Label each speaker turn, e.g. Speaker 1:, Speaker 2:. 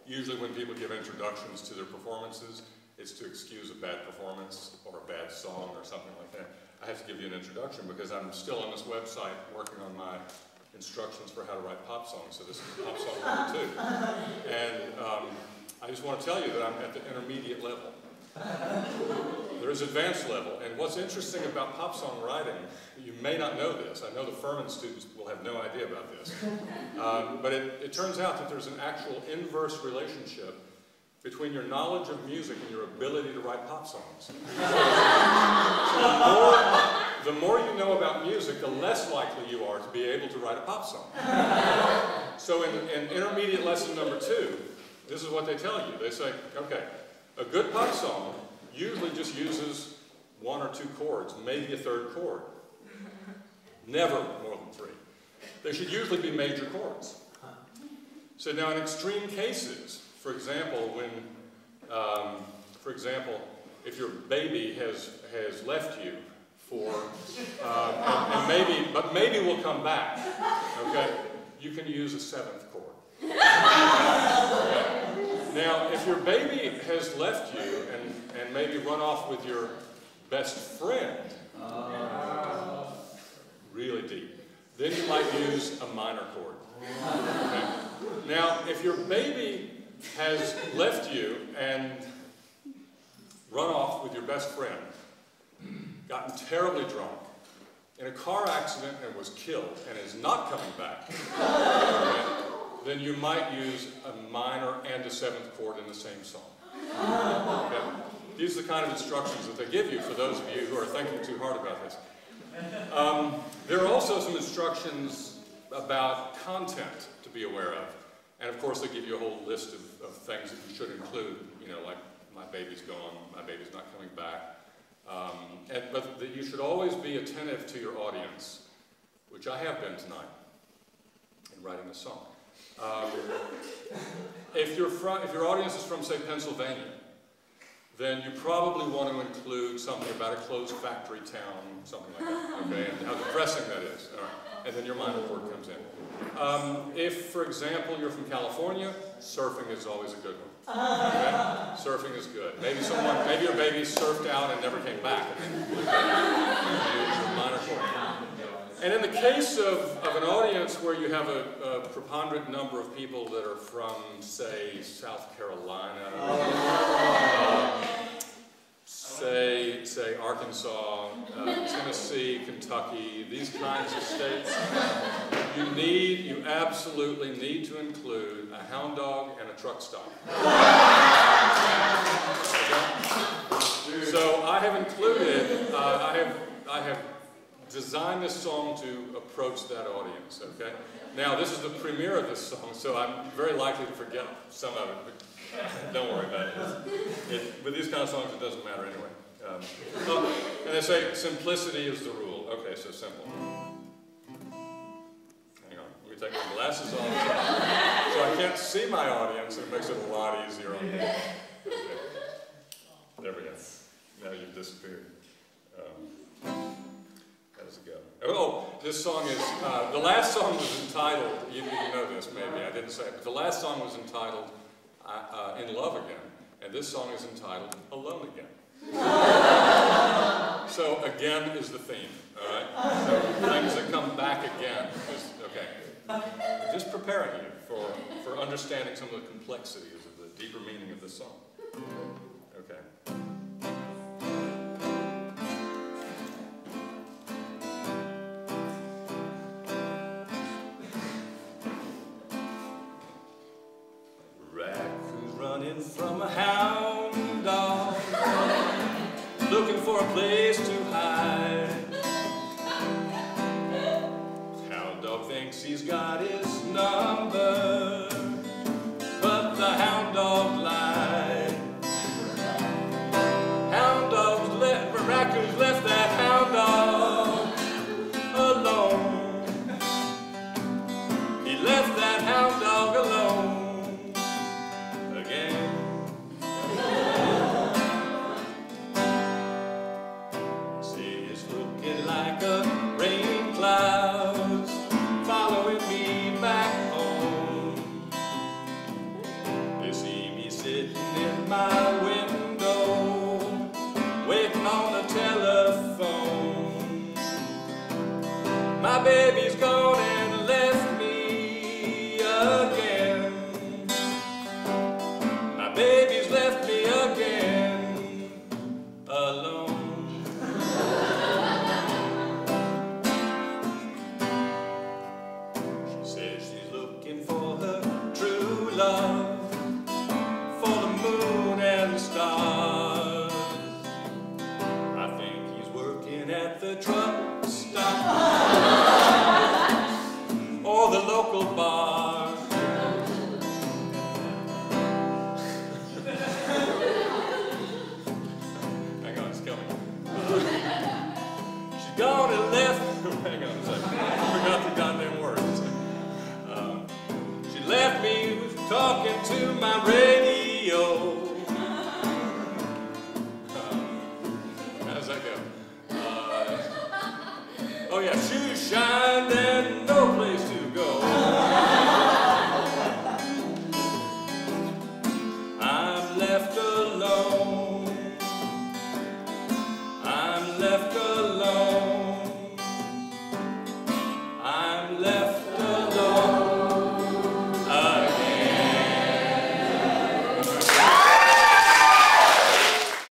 Speaker 1: usually when people give introductions to their performances, it's to excuse a bad performance or a bad song or something like that. I have to give you an introduction because I'm still on this website working on my instructions for how to write pop songs, so this is pop song number 2. And I just want to tell you that I'm at the intermediate level. There is advanced level, and what's interesting about pop song writing, you may not know this, I know the Furman students will have no idea about this, but it turns out that there's an actual inverse relationship between your knowledge of music and your ability to write pop songs. So the more you know about music, the less likely you are to be able to write a pop song. So in intermediate lesson number 2, this is what they tell you. They say, okay, a good pop song usually just uses 1 or 2 chords, maybe a 3rd chord. Never more than 3. They should usually be major chords. So now in extreme cases, for example, if your baby has left you for, but maybe will come back, okay, you can use a 7th chord. Okay? Now, if your baby has left you and maybe run off with your best friend, really deep, then you might use a minor chord. Okay? Now, if your baby has left you and run off with your best friend, gotten terribly drunk, in a car accident and was killed and is not coming back, okay, then you might use a minor and a 7th chord in the same song. Okay? These are the kind of instructions that they give you for those of you who are thinking too hard about this. There are also some instructions about content to be aware of. And of course, they give you a whole list of things that you should include, you know, like my baby's gone, my baby's not coming back. But that you should always be attentive to your audience, which I have been tonight in writing this song. If your audience is from, say, Pennsylvania, then you probably want to include something about a closed factory town, something like that, okay, and how depressing that is. All right. And then your minor chord comes in. If, for example, you're from California, surfing is always a good one. Okay? Surfing is good. Maybe your baby surfed out and never came back. Minor chord. And in the case of an audience where you have a preponderant number of people that are from, say, South Carolina, say Arkansas, Tennessee, Kentucky, these kinds of states, you absolutely need to include a hound dog and a truck stop. Okay? So I have included, I have designed this song to approach that audience, okay? Now, this is the premiere of this song, so I'm very likely to forget some of it, but don't worry about it. With these kind of songs, it doesn't matter anyway. And they say simplicity is the rule. Okay, so simple. Hang on, let me take my glasses off so I can't see my audience, and it makes it a lot easier on me. Okay. There we go. Now you've disappeared. Oh, this song is, the last song was entitled, you know this maybe, I didn't say it, but the last song was entitled In Love Again, and this song is entitled Alone Again. So again is the theme, all right? So things that come back again is, okay. Just preparing you for understanding some of the complexities of the deeper meaning of this song. Okay. From a hound dog, looking for a place to hide. Hound dog thinks he's got his number, but the hound dog lied. Raccoon's left that hound dog alone. He left that hound dog alone. Like a rain clouds following me back home. My baby's gone and left me again. My baby's left me again, alone. She says she's looking for her true love, for the moon and the stars. I think he's working at the truck stop or the local bar. Hang on, it's coming. She's gone and left. Hang on a second. I forgot the goddamn words. She left me talking to my radio. How does that go? Oh yeah, shoes shined and no place to go. I'm left